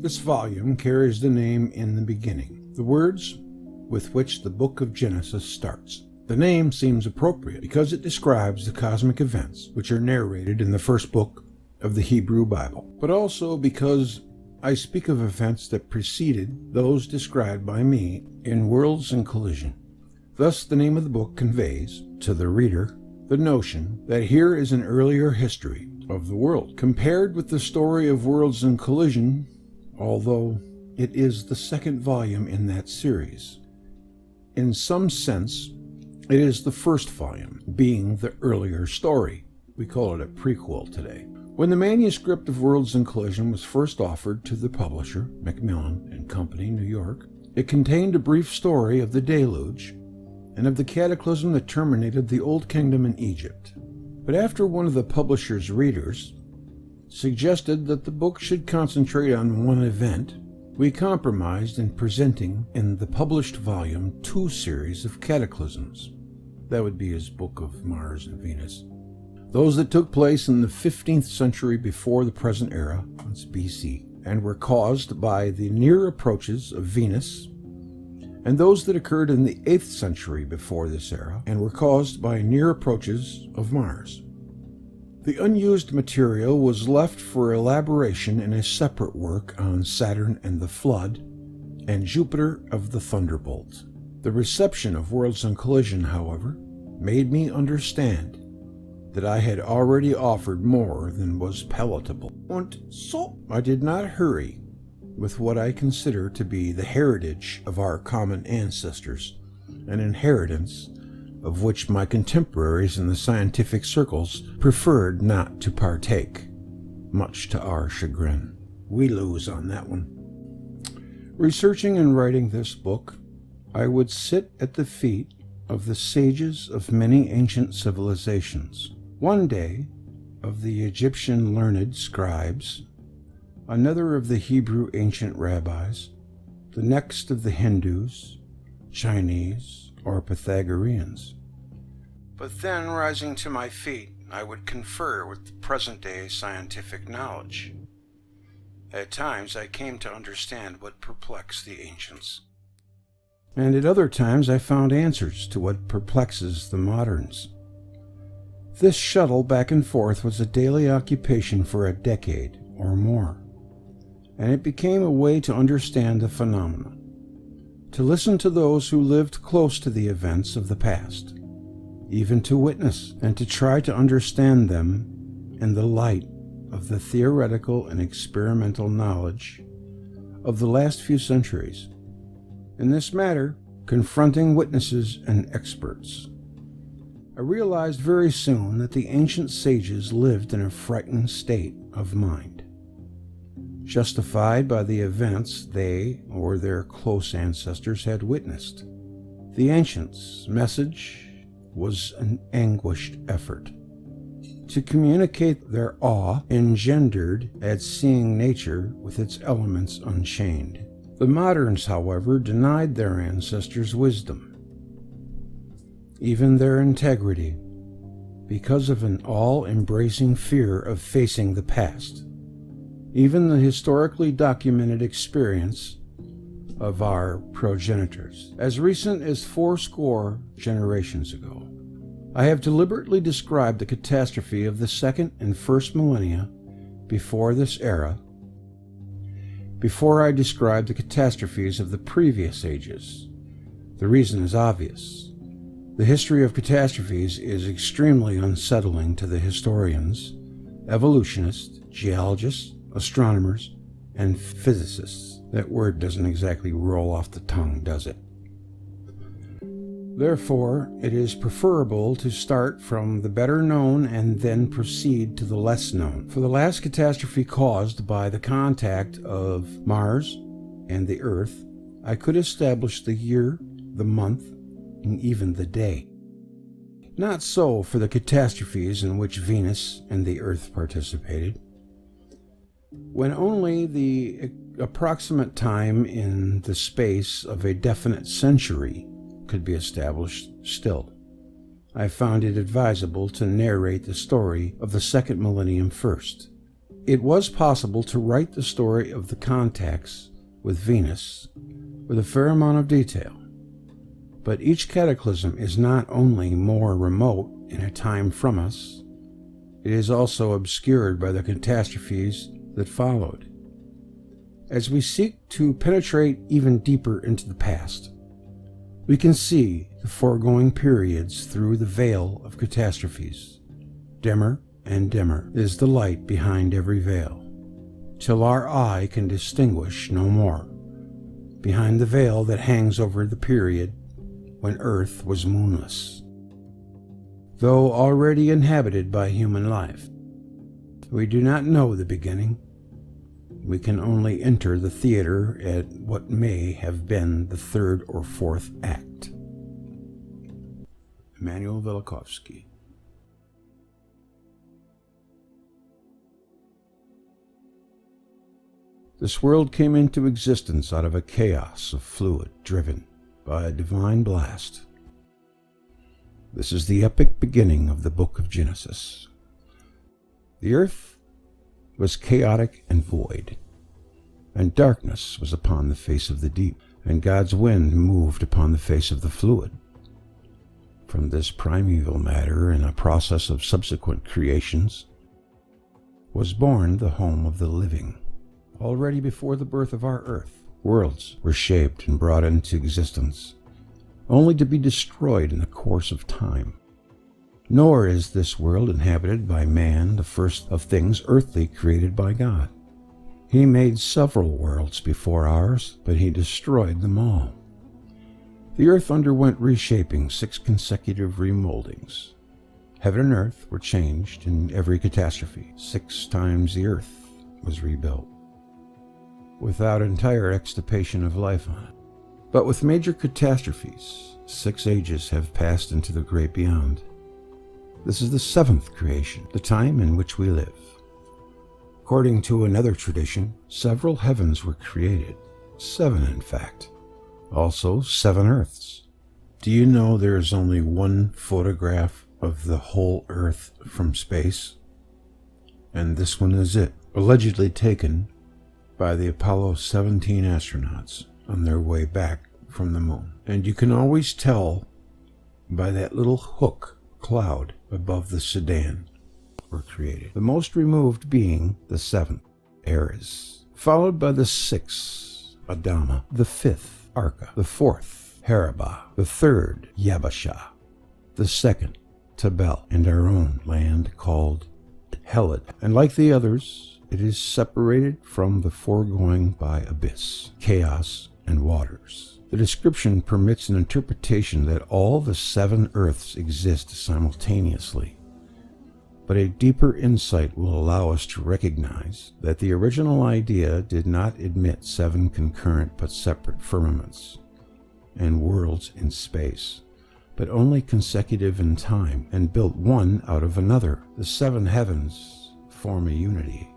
This volume carries the name "In the Beginning," the words with which the book of Genesis starts. The name seems appropriate because it describes the cosmic events which are narrated in the first book of the Hebrew Bible, but also because I speak of events that preceded those described by me in Worlds in Collision. Thus, the name of the book conveys to the reader the notion that here is an earlier history of the world, compared with the story of Worlds in Collision, although it is the second volume in that series. In some sense, it is the first volume, being the earlier story. We call it a prequel today. When the manuscript of Worlds in Collision was first offered to the publisher, McMillian and Company, New York, it contained a brief story of the deluge and of the cataclysm that terminated the Old Kingdom in Egypt. But after one of the publisher's readers suggested that the book should concentrate on one event, we compromised in presenting in the published volume two series of cataclysms. That would be his book of Mars and Venus. Those that took place in the 15th century before the present era, that's BC, and were caused by the near approaches of Venus, and those that occurred in the 8th century before this era and were caused by near approaches of Mars. The unused material was left for elaboration in a separate work on Saturn and the Flood and Jupiter of the Thunderbolt. The reception of Worlds in Collision, however, made me understand that I had already offered more than was palatable. And so I did not hurry with what I consider to be the heritage of our common ancestors, an inheritance of which my contemporaries in the scientific circles preferred not to partake, much to our chagrin. We lose on that one. Researching and writing this book, I would sit at the feet of the sages of many ancient civilizations. One day, of the Egyptian learned scribes, another of the Hebrew ancient rabbis, the next of the Hindus, Chinese, or Pythagoreans. But then, rising to my feet, I would confer with the present-day scientific knowledge. At times I came to understand what perplexed the ancients, and at other times I found answers to what perplexes the moderns. This shuttle back and forth was a daily occupation for a decade or more, and it became a way to understand the phenomena, to listen to those who lived close to the events of the past, even to witness and to try to understand them in the light of the theoretical and experimental knowledge of the last few centuries. In this matter, confronting witnesses and experts, I realized very soon that the ancient sages lived in a frightened state of mind, justified by the events they or their close ancestors had witnessed. The ancients' message was an anguished effort to communicate their awe engendered at seeing nature with its elements unchained. The moderns, however, denied their ancestors' wisdom, even their integrity, because of an all-embracing fear of facing the past, even the historically documented experience of our progenitors. As recent as 80 generations ago, I have deliberately described the catastrophe of the second and first millennia before this era, before I describe the catastrophes of the previous ages. The reason is obvious. The history of catastrophes is extremely unsettling to the historians, evolutionists, geologists, astronomers, and physicists. That word doesn't exactly roll off the tongue, does it? Therefore, it is preferable to start from the better known and then proceed to the less known. For the last catastrophe caused by the contact of Mars and the Earth, I could establish the year, the month, and even the day. Not so for the catastrophes in which Venus and the Earth participated. When only the approximate time in the space of a definite century could be established still, I found it advisable to narrate the story of the second millennium first. It was possible to write the story of the contacts with Venus with a fair amount of detail, but each cataclysm is not only more remote in a time from us, it is also obscured by the catastrophes that followed. As we seek to penetrate even deeper into the past, we can see the foregoing periods through the veil of catastrophes. Dimmer and dimmer is the light behind every veil, till our eye can distinguish no more, behind the veil that hangs over the period when Earth was moonless. Though already inhabited by human life, we do not know the beginning. We can only enter the theater at what may have been the third or fourth act. Emanuel Velikovsky. This world came into existence out of a chaos of fluid driven by a divine blast. This is the epic beginning of the book of Genesis. The earth was chaotic and void, and darkness was upon the face of the deep, and God's wind moved upon the face of the fluid. From this primeval matter, in a process of subsequent creations, was born the home of the living. Already before the birth of our earth, worlds were shaped and brought into existence, only to be destroyed in the course of time. Nor is this world inhabited by man the first of things earthly created by God. He made several worlds before ours, but he destroyed them all. The earth underwent reshaping 6 consecutive remoldings. Heaven and earth were changed in every catastrophe. 6 times the earth was rebuilt, without entire extirpation of life on it. But with major catastrophes, 6 ages have passed into the great beyond. This is the 7th creation, the time in which we live. According to another tradition, several heavens were created, 7 in fact, also 7 earths. Do you know there is only one photograph of the whole earth from space? And this one is it, allegedly taken by the Apollo 17 astronauts on their way back from the moon. And you can always tell by that little hook cloud above the sedan were created. The most removed being the 7th, Aries, followed by the 6th, Adama, the 5th, Arka, the 4th, Haraba, the 3rd, Yabasha, the 2nd, Tabel, and our own land called Heled. And like the others, it is separated from the foregoing by abyss, chaos, and waters. The description permits an interpretation that all the 7 earths exist simultaneously, but a deeper insight will allow us to recognize that the original idea did not admit 7 concurrent but separate firmaments and worlds in space, but only consecutive in time, and built one out of another. The 7 heavens form a unity.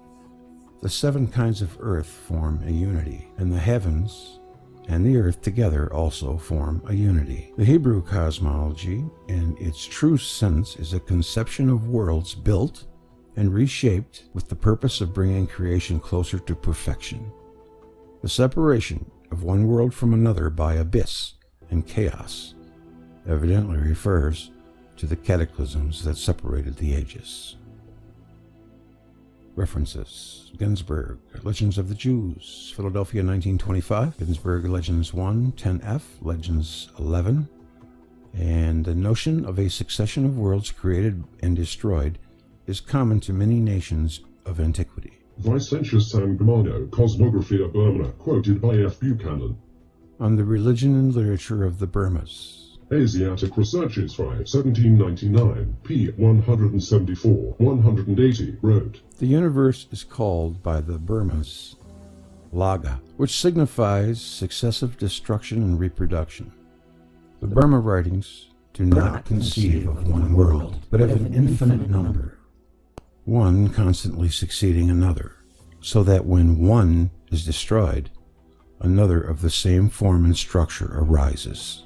The 7 kinds of earth form a unity, and the heavens and the earth together also form a unity. The Hebrew Cosmology, in its true sense, is a conception of worlds built and reshaped with the purpose of bringing creation closer to perfection. The separation of one world from another by abyss and chaos evidently refers to the cataclysms that separated the ages. References: Ginsburg, Legends of the Jews, Philadelphia 1925, Ginsburg Legends 1, 10f, Legends 11, and the notion of a succession of worlds created and destroyed is common to many nations of antiquity. Vicentius Sangamano, Cosmographia Burma, quoted by F. Buchanan. On the Religion and Literature of the Burmas. Asiatic Researches 5, 1799, p. 174-180, wrote, The universe is called by the Burmas Laga, which signifies successive destruction and reproduction. The Burma writings do not conceive of one world, but of an infinite number, one constantly succeeding another, so that when one is destroyed, another of the same form and structure arises.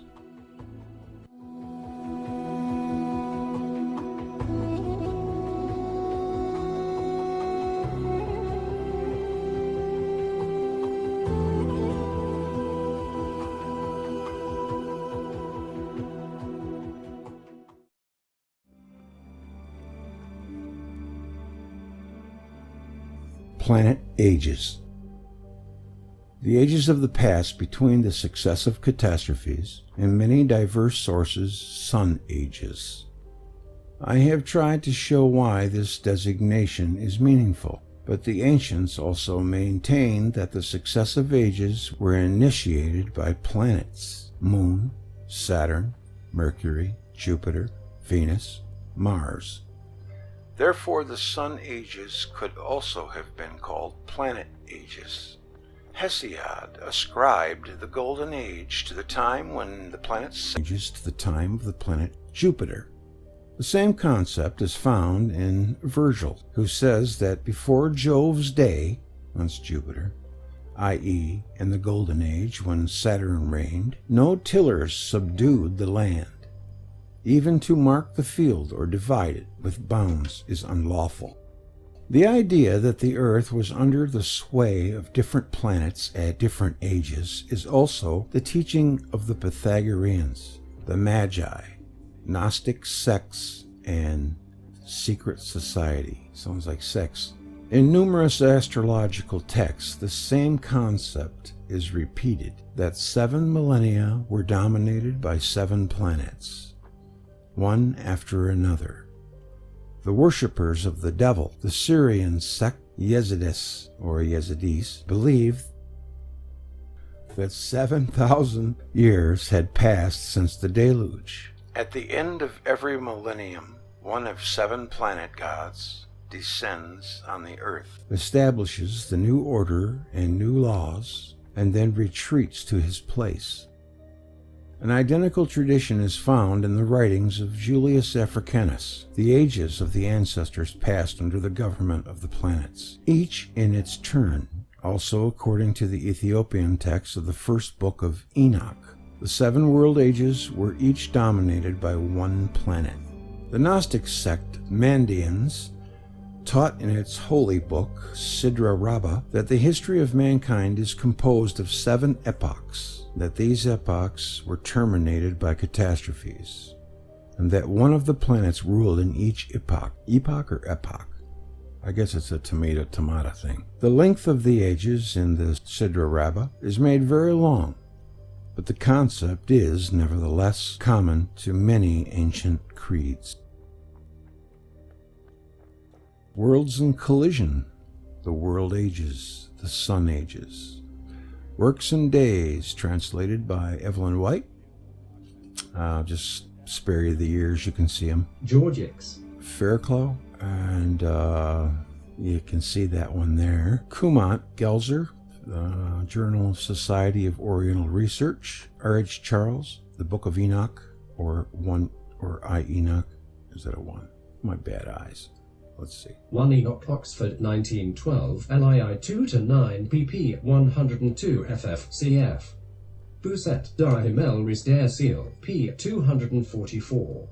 Planet ages. The ages of the past between the successive catastrophes, in many diverse sources, sun ages. I have tried to show why this designation is meaningful, but the ancients also maintained that the successive ages were initiated by planets: Moon, Saturn, Mercury, Jupiter, Venus, Mars. Therefore, the sun ages could also have been called planet ages. Hesiod ascribed the Golden Age to the time when the planets ages to the time of the planet Jupiter. The same concept is found in Virgil, who says that before Jove's day, that's Jupiter, i.e., in the Golden Age when Saturn reigned, no tillers subdued the land. Even to mark the field or divide it with bounds is unlawful. The idea that the earth was under the sway of different planets at different ages is also the teaching of the Pythagoreans, the Magi, Gnostic sects, and secret society. Sounds like sex. In numerous astrological texts, the same concept is repeated, that 7 millennia were dominated by 7 planets, one after another. The worshippers of the devil, the Syrian sect Yezidis or Yezidis, believed that 7,000 years had passed since the deluge. At the end of every millennium, one of 7 planet gods descends on the earth, establishes the new order and new laws, and then retreats to his place. An identical tradition is found in the writings of Julius Africanus. The ages of the ancestors passed under the government of the planets, each in its turn, also according to the Ethiopian text of the first book of Enoch. The 7 world ages were each dominated by one planet. The Gnostic sect Mandeans taught in its holy book, Sidra Rabbah, that the history of mankind is composed of 7 epochs, that these epochs were terminated by catastrophes, and that one of the planets ruled in each epoch. Epoch or epoch? I guess it's a tomato thing. The length of the ages in the Sidra Rabbah is made very long, but the concept is nevertheless common to many ancient creeds. Worlds in collision, the world ages, the sun ages. Works and Days, translated by Evelyn White. I'll just spare you the years, you can see them. Georgix. Fairclough, and you can see that one there. Kumant Gelzer, Journal of Society of Oriental Research. R.H. Charles, The Book of Enoch, or I Enoch. Is that a 1? My bad eyes. Let's see. 1 Enoch, Oxford, 1912, LII 2-9, pp. 102 ffcf. Pousset, Daimel Risder Seal, p. 244.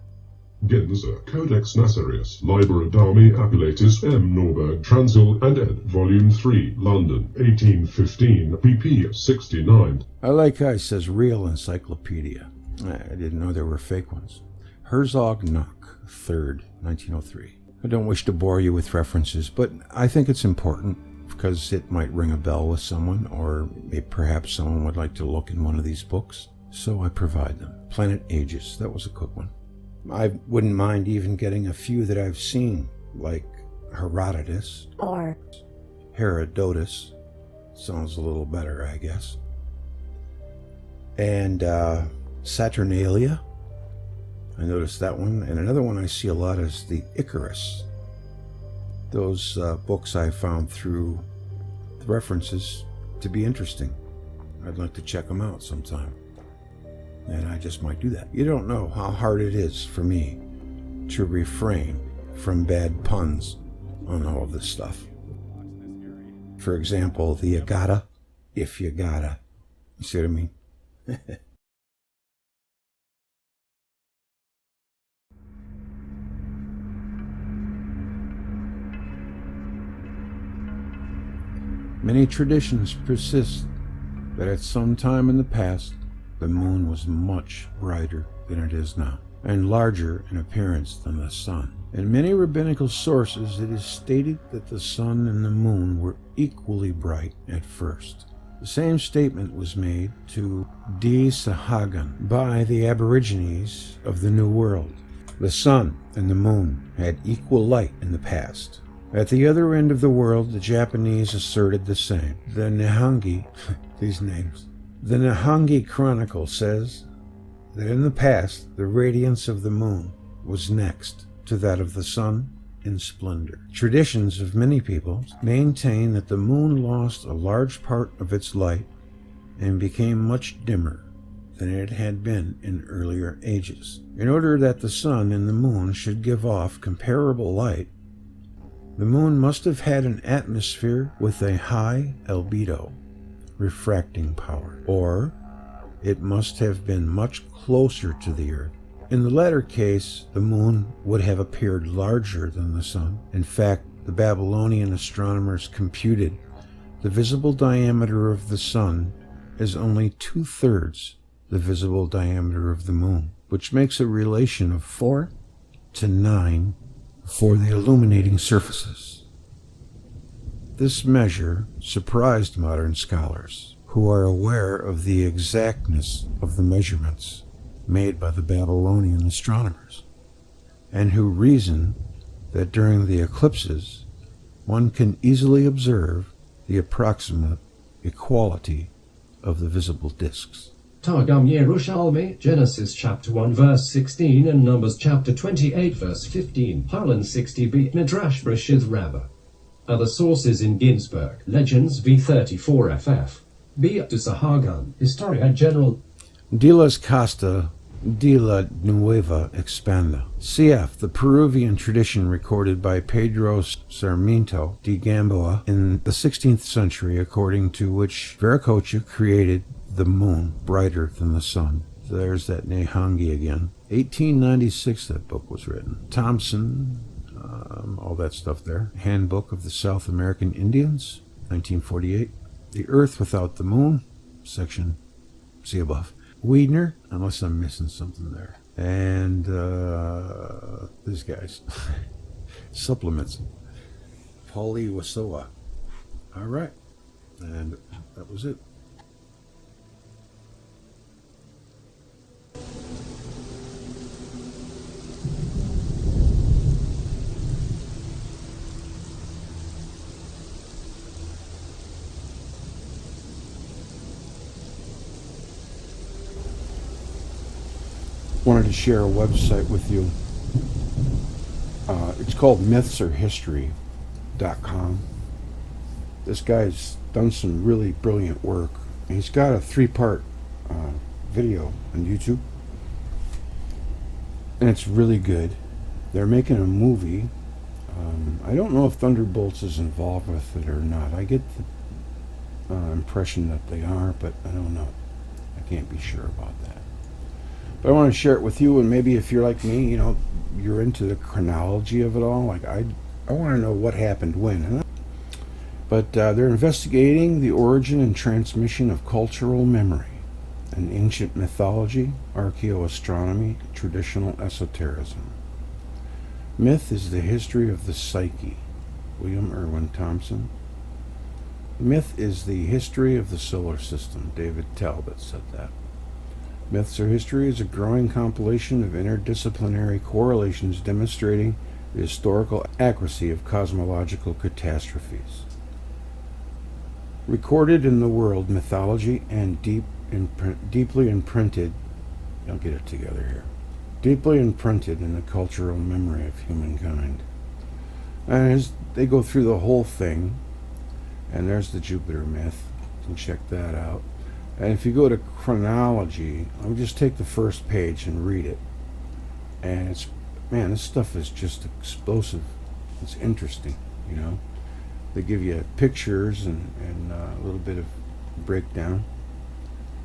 Genzer, Codex Nasarius, Liber Adami Appellatus M. Norberg, Transil and ed. Volume 3, London, 1815, pp. 69. I like how it says Real Encyclopedia. I didn't know there were fake ones. Herzog Knock, 3rd, 1903. I don't wish to bore you with references, but I think it's important because it might ring a bell with someone, or perhaps someone would like to look in one of these books, so I provide them. Planet Ages, that was a quick one. I wouldn't mind even getting a few that I've seen, like Herodotus or Herodotus. Sounds a little better, I guess. And Saturnalia. I noticed that one. And another one I see a lot is the Icarus. Those books I found through the references to be interesting. I'd like to check them out sometime. And I just might do that. You don't know how hard it is for me to refrain from bad puns on all of this stuff. For example, the you gotta, if you gotta. You see what I mean? Many traditions persist that at some time in the past, the moon was much brighter than it is now, and larger in appearance than the sun. In many rabbinical sources, it is stated that the sun and the moon were equally bright at first. The same statement was made to D. Sahagan by the Aborigines of the New World. The sun and the moon had equal light in the past. At the other end of the world, the Japanese asserted the same. The Nihongi, these names, the Nihongi Chronicle says that in the past, the radiance of the moon was next to that of the sun in splendor. Traditions of many peoples maintain that the moon lost a large part of its light and became much dimmer than it had been in earlier ages. In order that the sun and the moon should give off comparable light, the moon must have had an atmosphere with a high albedo, refracting power, or it must have been much closer to the Earth. In the latter case, the moon would have appeared larger than the sun. In fact, the Babylonian astronomers computed the visible diameter of the sun as only 2/3 the visible diameter of the moon, which makes a relation of 4 to 9 for the illuminating surfaces. This measure surprised modern scholars, who are aware of the exactness of the measurements made by the Babylonian astronomers, and who reason that during the eclipses one can easily observe the approximate equality of the visible disks. Targum Yerushalmi, Genesis chapter 1 verse 16 and Numbers chapter 28 verse 15, Harlan 60b, Midrash Breshith Rabbah. Other sources in Ginsburg, Legends v34ff, B. de Sahagan, Historia General De las Costa de la Nueva Expanda. Cf. The Peruvian tradition recorded by Pedro Sarmiento de Gamboa in the 16th century, according to which Viracocha created the moon brighter than the sun. There's that Nihongi again. 1896 that book was written. Thompson, all that stuff there. Handbook of the South American Indians, 1948. The Earth Without the Moon, section see above. Weidner, unless I'm missing something there. And these guys. Supplements. Paulie Wasowa. All right. And that was it. Wanted to share a website with you. It's called mythsorhistory.com. This guy's done some really brilliant work. He's got a 3-part video on YouTube, and it's really good. They're making a movie. I don't know if Thunderbolts is involved with it or not. I get the impression that they are, but I don't know. I can't be sure about that. But I want to share it with you, and maybe if you're like me, you know, you're into the chronology of it all. Like I want to know what happened when. But they're investigating the origin and transmission of cultural memory and ancient mythology, archaeoastronomy, traditional esotericism. Myth is the history of the psyche. William Irwin Thompson. Myth is the history of the solar system. David Talbot said that. Myths or History is a growing compilation of interdisciplinary correlations demonstrating the historical accuracy of cosmological catastrophes. Recorded in the world mythology and deeply imprinted, I'll get it together here, deeply imprinted in the cultural memory of humankind. And as they go through the whole thing, and there's the Jupiter myth, you can check that out. And if you go to chronology, I'll just take the first page and read it. And it's, man, this stuff is just explosive. It's interesting, you know. They give you pictures and a little bit of breakdown.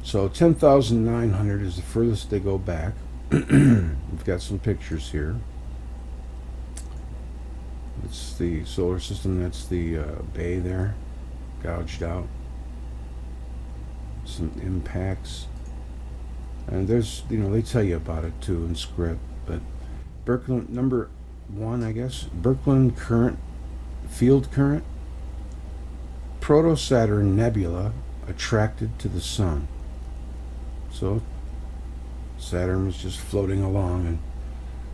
So 10,900 is the furthest they go back. We've got some pictures here. It's the solar system. That's the bay there, gouged out. Some impacts, and there's, you know, they tell you about it too in script. But Berkeley number 1, I guess. Birkeland current, field current. Proto-Saturn nebula attracted to the sun. So Saturn was just floating along and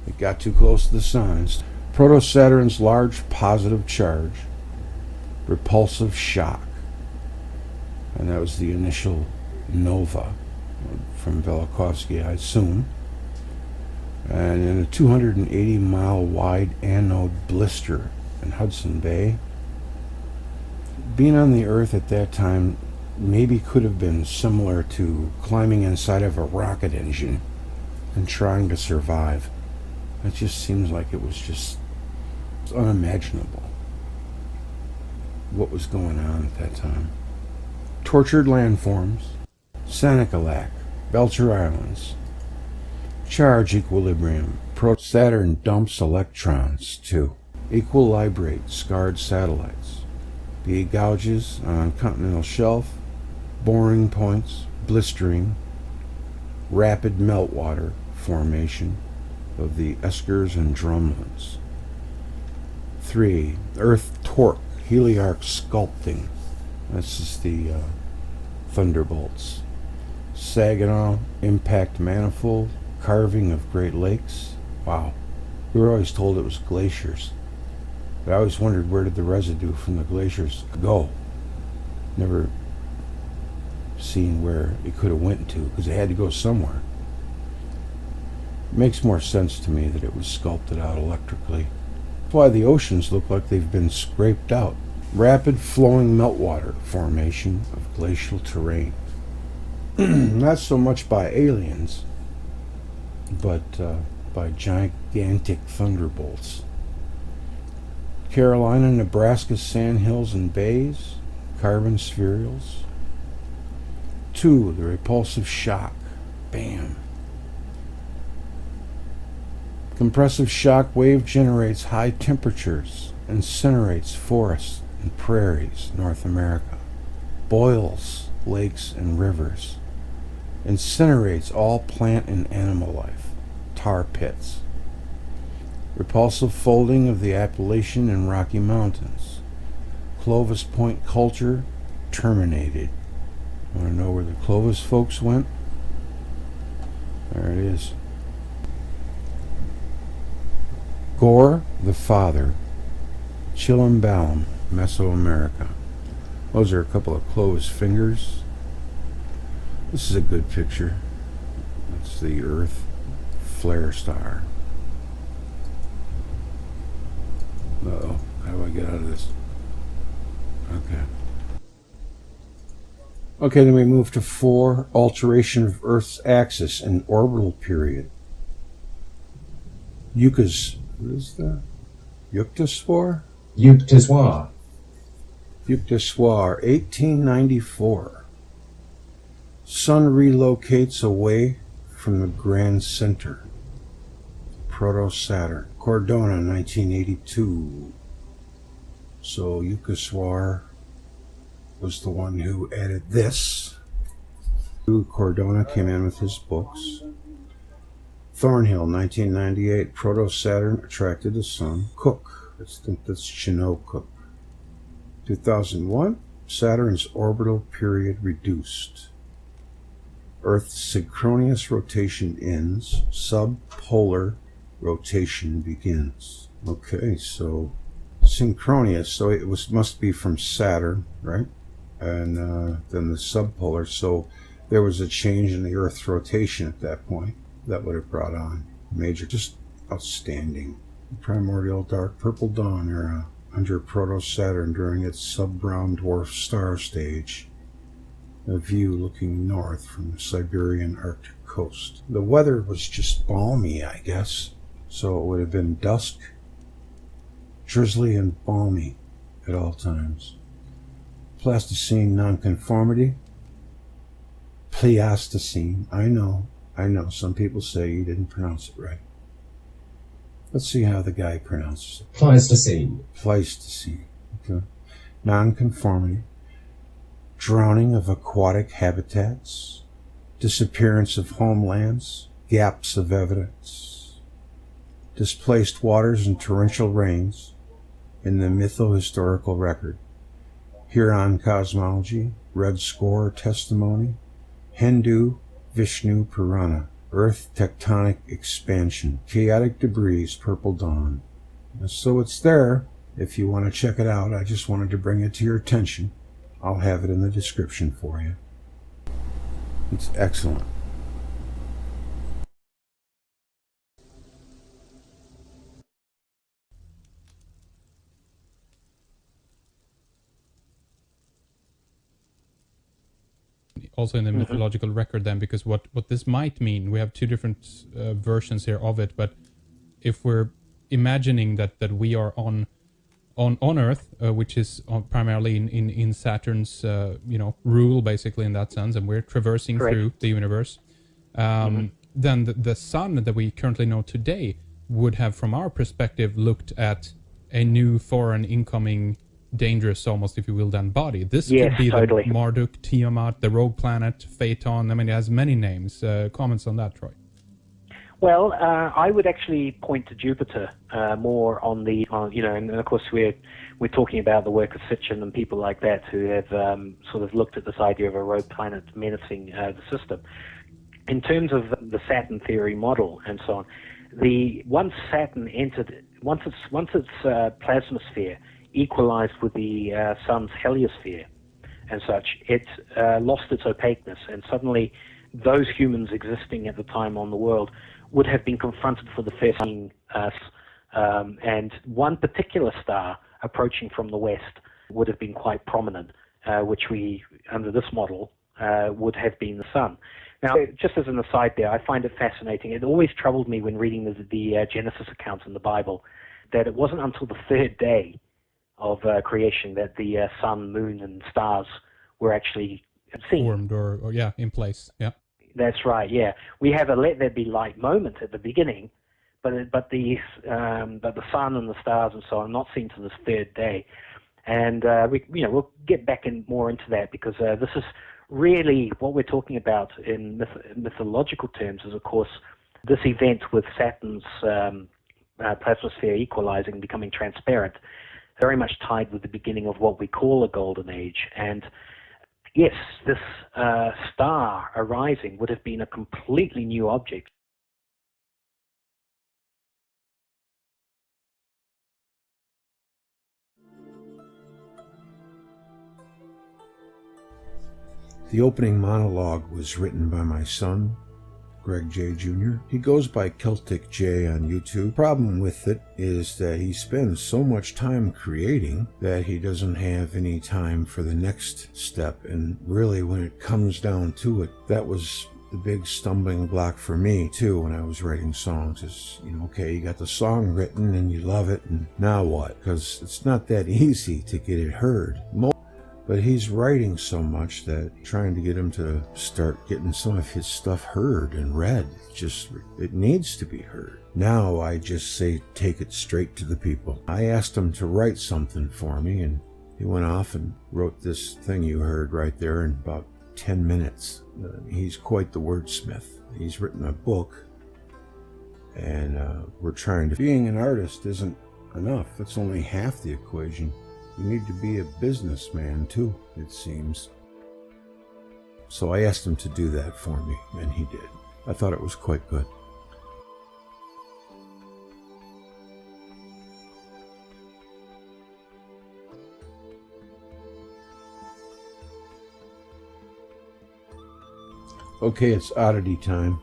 it got too close to the sun. Proto-Saturn's large positive charge, repulsive shock. And that was the initial nova from Velikovsky, I assume. And in a 280-mile wide anode blister in Hudson Bay. Being on the Earth at that time maybe could have been similar to climbing inside of a rocket engine and trying to survive. It just seems like it was just unimaginable what was going on at that time. Tortured landforms, Senecalac, Belcher Islands, charge equilibrium, Saturn dumps electrons too, equilibrate scarred satellites, the gouges on continental shelf, boring points, blistering, rapid meltwater formation of the eskers and drumlins. 3. Earth torque, heliarc sculpting. This is the thunderbolts. Saginaw impact manifold, carving of Great Lakes. Wow. We were always told it was glaciers. But I always wondered, where did the residue from the glaciers go? Never seen where it could have went to, because it had to go somewhere. It makes more sense to me that it was sculpted out electrically. That's why the oceans look like they've been scraped out. Rapid flowing meltwater formation of glacial terrain. Not so much by aliens, but by gigantic thunderbolts. Carolina, Nebraska sandhills and bays, carbon spherules. 2. The repulsive shock. Bam. Compressive shock wave generates high temperatures, incinerates forests and prairies, North America, boils lakes and rivers, incinerates all plant and animal life, tar pits. Repulsive folding of the Appalachian and Rocky Mountains. Clovis Point culture terminated. Want to know where the Clovis folks went? There it is. Gore the Father, Chilumbalum, Mesoamerica. Those are a couple of Clovis fingers. This is a good picture. That's the Earth flare star. Uh-oh, how do I get out of this? Okay. Okay, then we move to 4, alteration of Earth's axis and orbital period. What is that? Yuctaspore? Yuctasoir. Yuctasoir, 1894. Sun relocates away from the grand center. Proto-Saturn. Cordona, 1982. So Yuctasoir was the one who added this. Cordona came in with his books. Thornhill, 1998. Proto-Saturn attracted the sun. Cook. I think that's Chinook. 2001. Saturn's orbital period reduced. Earth's synchronous rotation ends. Subpolar rotation begins. Okay, so synchronous. So it must be from Saturn, right? And then the subpolar. So there was a change in the Earth's rotation at that point. That would have brought on major, just outstanding. Primordial dark purple dawn era under Proto-Saturn during its sub-brown dwarf star stage. A view looking north from the Siberian Arctic coast. The weather was just balmy, I guess. So it would have been dusk, drizzly and balmy at all times. Plasticine nonconformity. Pleistocene. I know. Some people say you didn't pronounce it right. Let's see how the guy pronounces it. Pleistocene. Pleistocene. Okay. Nonconformity. Drowning of aquatic habitats. Disappearance of homelands. Gaps of evidence. displaced waters and torrential rains in the mytho-historical record. Huron cosmology, red score testimony, Hindu Vishnu Purana, earth tectonic expansion, chaotic debris, purple dawn. So it's there if you want to check it out. I just wanted to bring it to your attention. I'll have it in the description for you. It's excellent. Also in the mythological record then, because what this might mean, we have two different versions here of it, but if we're imagining that we are on Earth, which is primarily in Saturn's rule, basically, in that sense, and we're traversing through the universe, then the sun that we currently know today would have, from our perspective, looked at a new foreign incoming, dangerous almost, if you will, then body. This could be the Marduk, Tiamat, the rogue planet, Phaeton. I mean, it has many names. Comments on that, Troy? Well, I would actually point to Jupiter more on the, and of course we're talking about the work of Sitchin and people like that who have sort of looked at this idea of a rogue planet menacing the system. In terms of the Saturn theory model and so on, once Saturn entered, once its plasmasphere equalized with the sun's heliosphere and such, it lost its opaqueness, and suddenly those humans existing at the time on the world would have been confronted for the first time, and one particular star approaching from the west would have been quite prominent, which we, under this model, would have been the sun. Now, just as an aside there, I find it fascinating. It always troubled me when reading the Genesis accounts in the Bible that it wasn't until the third day of creation that the sun, moon, and stars were actually seen. Formed or in place. Yeah. That's right. Yeah, we have a let there be light moment at the beginning, but the sun and the stars and so on are not seen to this third day, and we'll get back more into that, because this is really what we're talking about in mythological terms. Is of course this event with Saturn's plasmasphere equalizing, becoming transparent, very much tied with the beginning of what we call a golden age. And yes, this star arising would have been a completely new object. The opening monologue was written by my son, Greg J. Jr. He goes by Celtic J on YouTube. The problem with it is that he spends so much time creating that he doesn't have any time for the next step. And really, when it comes down to it, that was the big stumbling block for me too when I was writing songs. Is, okay, you got the song written and you love it, and now what? Because it's not that easy to get it heard. But he's writing so much that trying to get him to start getting some of his stuff heard and read, it needs to be heard. Now I just say, take it straight to the people. I asked him to write something for me, and he went off and wrote this thing you heard right there in about 10 minutes. He's quite the wordsmith. He's written a book, and we're trying to... Being an artist isn't enough. It's only half the equation. You need to be a businessman too, it seems. So I asked him to do that for me, and he did. I thought it was quite good. Okay, it's oddity time.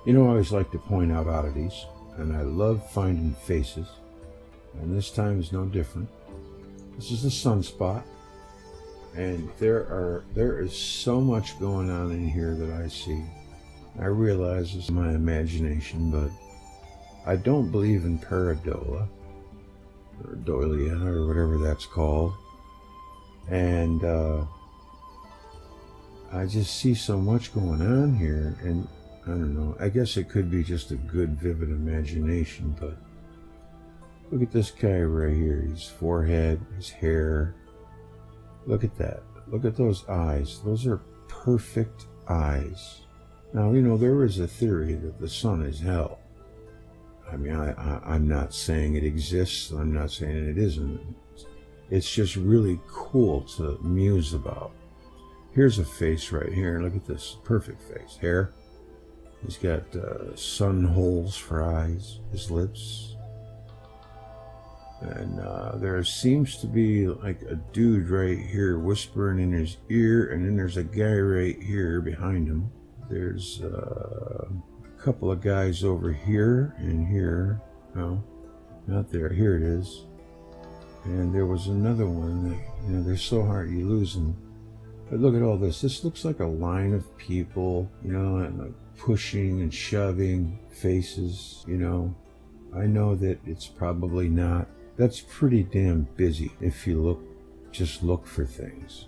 I always like to point out oddities, and I love finding faces, and this time is no different. This is the sunspot, and there is so much going on in here that I see. I realize it's my imagination, but I don't believe in pareidolia, or doilia, or whatever that's called. And I just see so much going on here, and I don't know, I guess it could be just a good, vivid imagination, but look at this guy right here, his forehead, his hair. Look at that. Look at those eyes. Those are perfect eyes. Now, there is a theory that the sun is hell. I mean, I'm not saying it exists. I'm not saying it isn't. It's just really cool to muse about. Here's a face right here. Look at this. Perfect face. Hair. He's got sun holes for eyes. His lips. And there seems to be like a dude right here whispering in his ear. And then there's a guy right here behind him. There's a couple of guys over here and here. No, not there. Here it is. And there was another one that, they're so hard you lose them. But look at all this. This looks like a line of people, and like pushing and shoving faces, I know that it's probably not. That's pretty damn busy if you just look for things,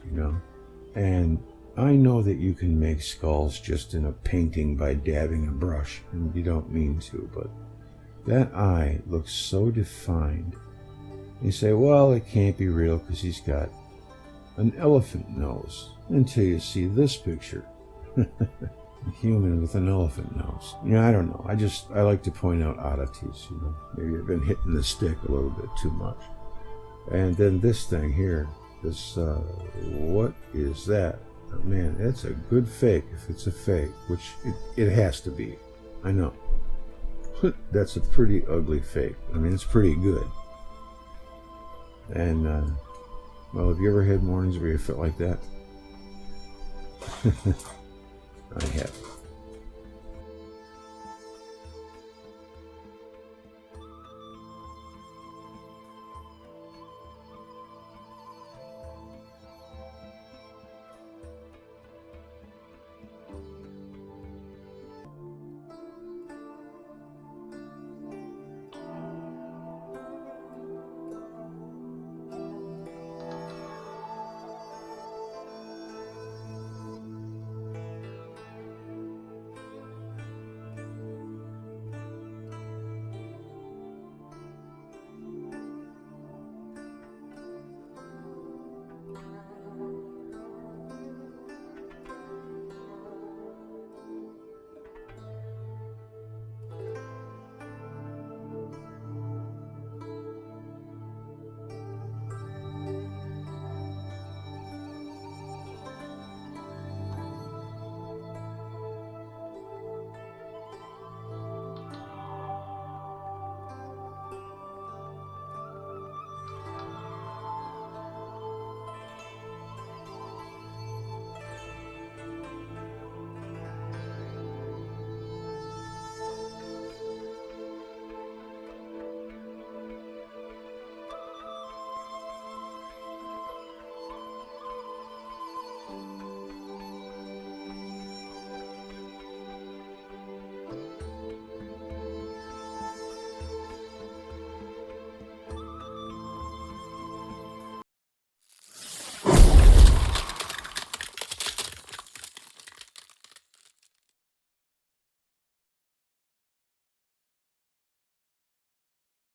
And I know that you can make skulls just in a painting by dabbing a brush, and you don't mean to, but that eye looks so defined. You say, well, it can't be real because he's got an elephant nose, until you see this picture. A human with an elephant nose. I don't know. I like to point out oddities, Maybe I've been hitting the stick a little bit too much. And then this thing here, what is that? Oh, man, that's a good fake if it's a fake, which it has to be. I know. That's a pretty ugly fake. I mean, it's pretty good. And, well, have you ever had mornings where you felt like that? I have.